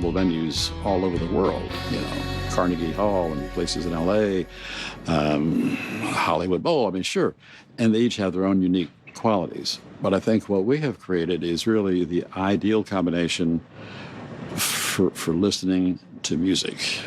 venues all over the world, Carnegie Hall and places in LA, Hollywood Bowl, sure. And they each have their own unique qualities. But I think what we have created is really the ideal combination for listening to music.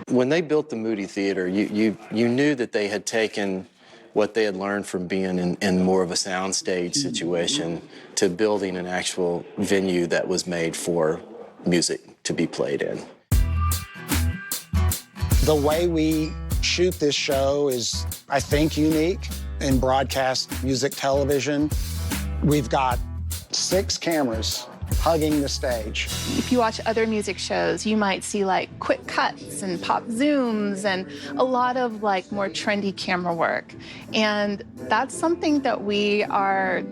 When they built the Moody Theater, you knew that they had taken what they had learned from being in more of a soundstage situation to building an actual venue that was made for music to be played in. The way we shoot this show is, I think, unique in broadcast music television. We've got 6 cameras hugging the stage. If you watch other music shows, you might see quick cuts and pop zooms and a lot of more trendy camera work. And that's something that we are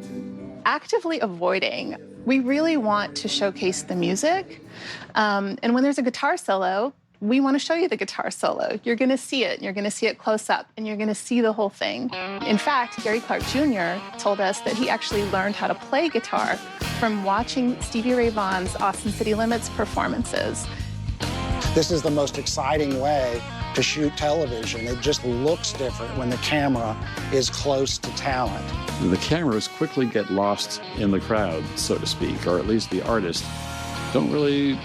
actively avoiding. We really want to showcase the music. And when there's a guitar solo, we want to show you the guitar solo. You're going to see it. You're going to see it close up, and you're going to see the whole thing. In fact, Gary Clark Jr. told us that he actually learned how to play guitar from watching Stevie Ray Vaughan's Austin City Limits performances. This is the most exciting way to shoot television. It just looks different when the camera is close to talent. The cameras quickly get lost in the crowd, so to speak, or at least the artist don't really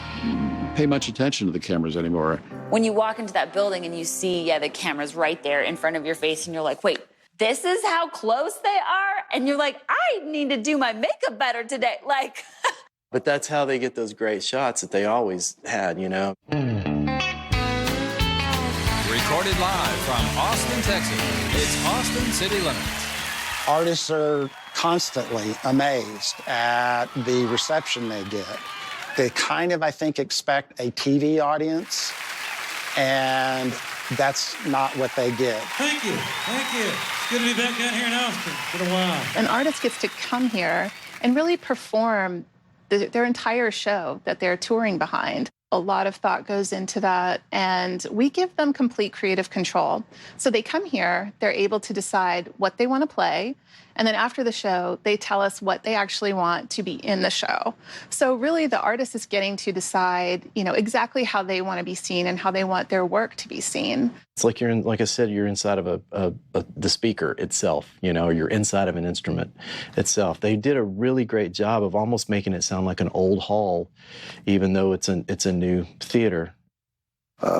pay much attention to the cameras anymore. When you walk into that building and you see, the camera's right there in front of your face, and you're like, wait, this is how close they are? And you're like, I need to do my makeup better today. But that's how they get those great shots that they always had, Recorded live from Austin, Texas, it's Austin City Limits. Artists are constantly amazed at the reception they get. They kind of, I think, expect a TV audience, and that's not what they get. Thank you. It's good to be back down here in Austin. It's been a while. An artist gets to come here and really perform their entire show that they're touring behind. A lot of thought goes into that, and we give them complete creative control. So they come here, they're able to decide what they want to play, and then after the show, they tell us what they actually want to be in the show. So really, the artist is getting to decide, exactly how they want to be seen and how they want their work to be seen. It's like like I said, you're inside of the speaker itself, or you're inside of an instrument itself. They did a really great job of almost making it sound like an old hall, even though it's a new theater.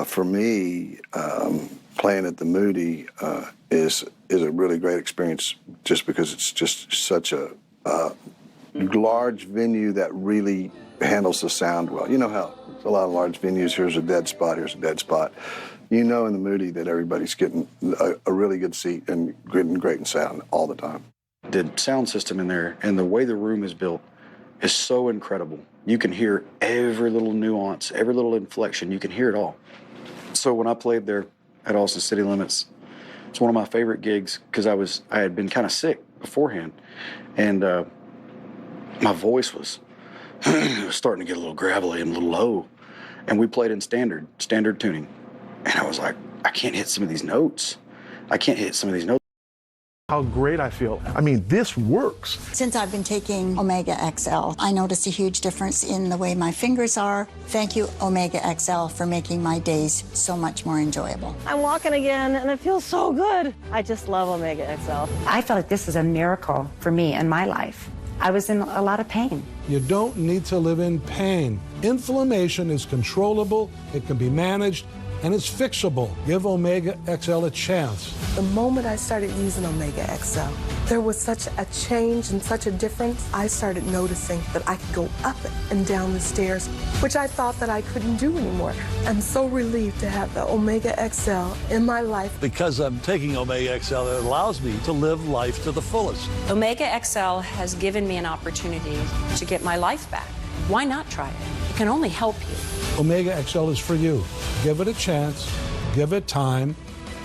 For me, playing at the Moody is a really great experience, just because it's just such a large venue that really handles the sound well. You know how a lot of large venues, here's a dead spot, here's a dead spot. In the Moody that everybody's getting a really good seat and getting great sound all the time. The sound system in there and the way the room is built is so incredible. You can hear every little nuance, every little inflection. You can hear it all. So when I played there at Austin City Limits, it's one of my favorite gigs because I had been kind of sick beforehand, and my voice was starting to get a little gravelly and a little low, and we played in standard tuning, and I was like, I can't hit some of these notes. How great I feel. This works. Since I've been taking Omega XL, I noticed a huge difference in the way my fingers are. Thank you, Omega XL, for making my days so much more enjoyable. I'm walking again, and it feels so good. I just love Omega XL. I feel like this is a miracle for me in my life. I was in a lot of pain. You don't need to live in pain. Inflammation is controllable, it can be managed, and it's fixable. Give Omega XL a chance. The moment I started using Omega XL, there was such a change and such a difference. I started noticing that I could go up and down the stairs, which I thought that I couldn't do anymore. I'm so relieved to have the Omega XL in my life. Because I'm taking Omega XL, it allows me to live life to the fullest. Omega XL has given me an opportunity to get my life back. Why not try it? It can only help you. Omega XL is for you. Give it a chance. Give it time.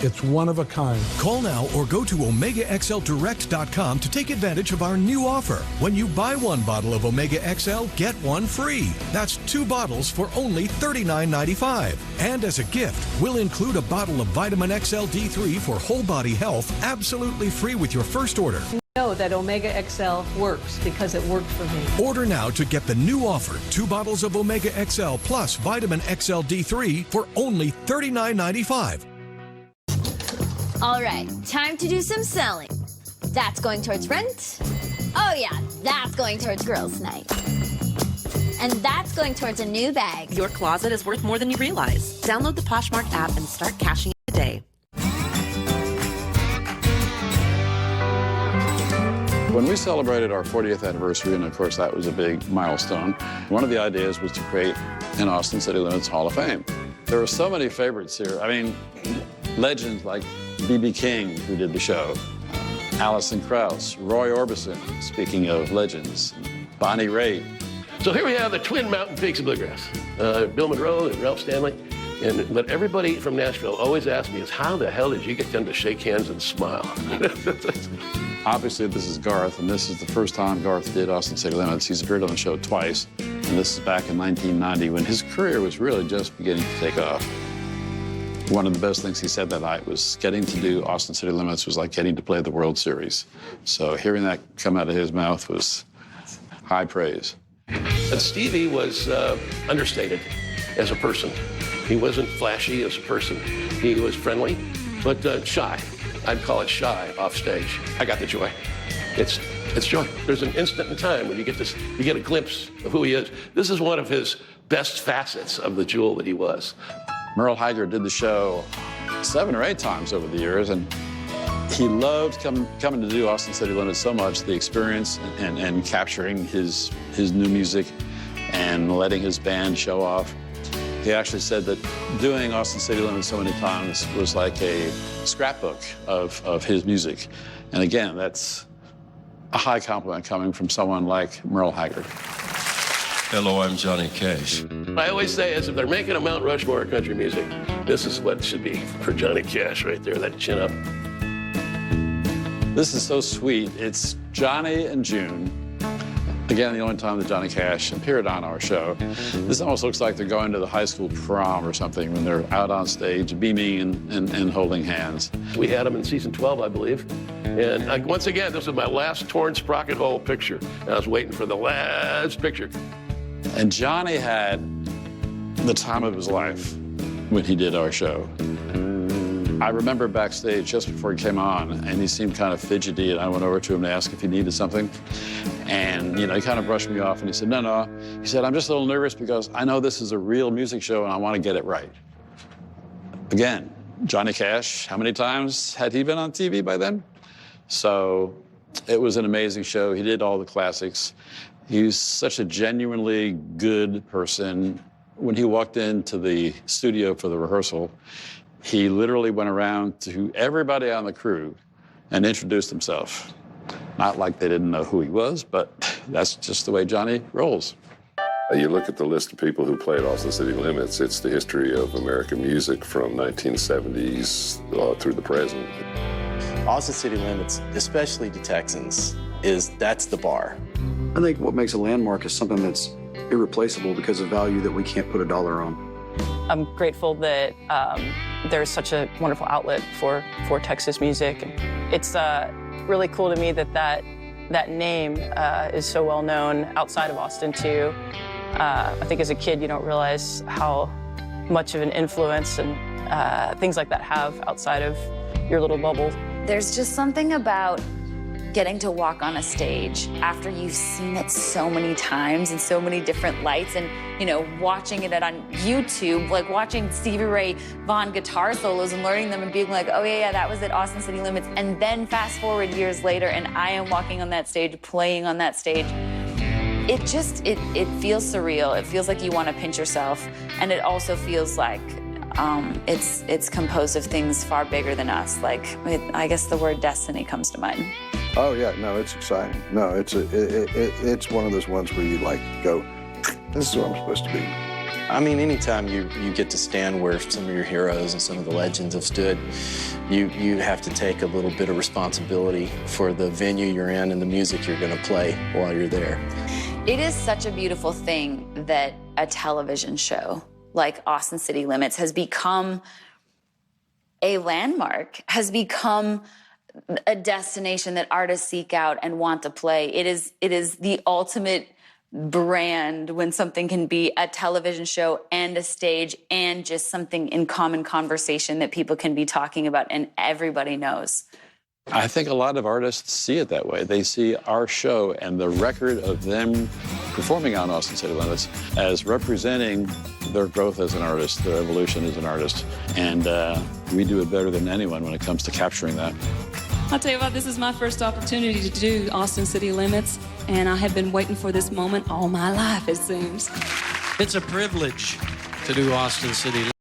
It's one of a kind. Call now or go to OmegaXLDirect.com to take advantage of our new offer. When you buy one bottle of Omega XL, get one free. That's 2 bottles for only $39.95. And as a gift, we'll include a bottle of Vitamin XL D3 for whole body health absolutely free with your first order. Know that Omega XL works because it worked for me. Order now to get the new offer, 2 bottles of Omega XL plus Vitamin XL D3 for only $39.95. All right, time to do some selling. That's going towards rent. Oh yeah, that's going towards girls' night. And that's going towards a new bag. Your closet is worth more than you realize. Download the Poshmark app and start cashing it today. When we celebrated our 40th anniversary, and of course that was a big milestone, one of the ideas was to create an Austin City Limits Hall of Fame. There were so many favorites here. I mean, legends like B.B. King, who did the show, Alison Krauss, Roy Orbison, speaking of legends, Bonnie Raitt. So here we have the twin mountain peaks of bluegrass, Bill Monroe and Ralph Stanley. And what everybody from Nashville always asks me is, how the hell did you get them to shake hands and smile? Obviously, this is Garth, and this is the first time Garth did Austin City Limits. He's appeared on the show twice, and this is back in 1990 when his career was really just beginning to take off. One of the best things he said that night was getting to do Austin City Limits was like getting to play the World Series. So hearing that come out of his mouth was high praise. And Stevie was understated as a person. He wasn't flashy as a person. He was friendly, but shy. I'd call it shy off stage. I got the joy. It's joy. There's an instant in time when you get a glimpse of who he is. This is one of his best facets of the jewel that he was. Merle Haggard did the show 7 or 8 times over the years, and he loved coming to do Austin City Limits so much, the experience and capturing his new music and letting his band show off. He actually said that doing Austin City Limits so many times was like a scrapbook of his music. And again, that's a high compliment coming from someone like Merle Haggard. Hello, I'm Johnny Cash. I always say is if they're making a Mount Rushmore of country music, this is what it should be for Johnny Cash right there, that chin up. This is so sweet. It's Johnny and June. Again, the only time that Johnny Cash appeared on our show. This almost looks like they're going to the high school prom or something when they're out on stage, beaming and holding hands. We had them in season 12, I believe. And once again, this was my last torn sprocket hole picture. I was waiting for the last picture. And Johnny had the time of his life when he did our show. I remember backstage just before he came on, and he seemed kind of fidgety, and I went over to him to ask if he needed something. And, he kind of brushed me off, and he said, no. He said, I'm just a little nervous because I know this is a real music show, and I want to get it right. Again, Johnny Cash, how many times had he been on TV by then? So it was an amazing show. He did all the classics. He's such a genuinely good person. When he walked into the studio for the rehearsal, he literally went around to everybody on the crew and introduced himself. Not like they didn't know who he was, but that's just the way Johnny rolls. You look at the list of people who played Austin City Limits, it's the history of American music from 1970s through the present. Austin City Limits, especially to Texans, that's the bar. I think what makes a landmark is something that's irreplaceable because of value that we can't put a dollar on. I'm grateful that there's such a wonderful outlet for Texas music. It's really cool to me that name is so well known outside of Austin too. I think as a kid you don't realize how much of an influence and things like that have outside of your little bubble. There's just something about getting to walk on a stage after you've seen it so many times in so many different lights and, watching it on YouTube, like watching Stevie Ray Vaughan guitar solos and learning them and being like, oh yeah, that was at Austin City Limits. And then fast forward years later and I am walking on that stage, playing on that stage. It feels surreal. It feels like you want to pinch yourself. And it also feels like it's composed of things far bigger than us. Like, I guess the word destiny comes to mind. Oh yeah, no, it's exciting. No, it's one of those ones where you go, this is where I'm supposed to be. I mean, anytime you get to stand where some of your heroes and some of the legends have stood, you have to take a little bit of responsibility for the venue you're in and the music you're going to play while you're there. It is such a beautiful thing that a television show like Austin City Limits has become a landmark, has become a destination that artists seek out and want to play. It is the ultimate brand when something can be a television show and a stage and just something in common conversation that people can be talking about and everybody knows. I think a lot of artists see it that way. They see our show and the record of them performing on Austin City Limits as representing their growth as an artist, their evolution as an artist. And we do it better than anyone when it comes to capturing that. I'll tell you what, this is my first opportunity to do Austin City Limits, and I have been waiting for this moment all my life, it seems. It's a privilege to do Austin City Limits.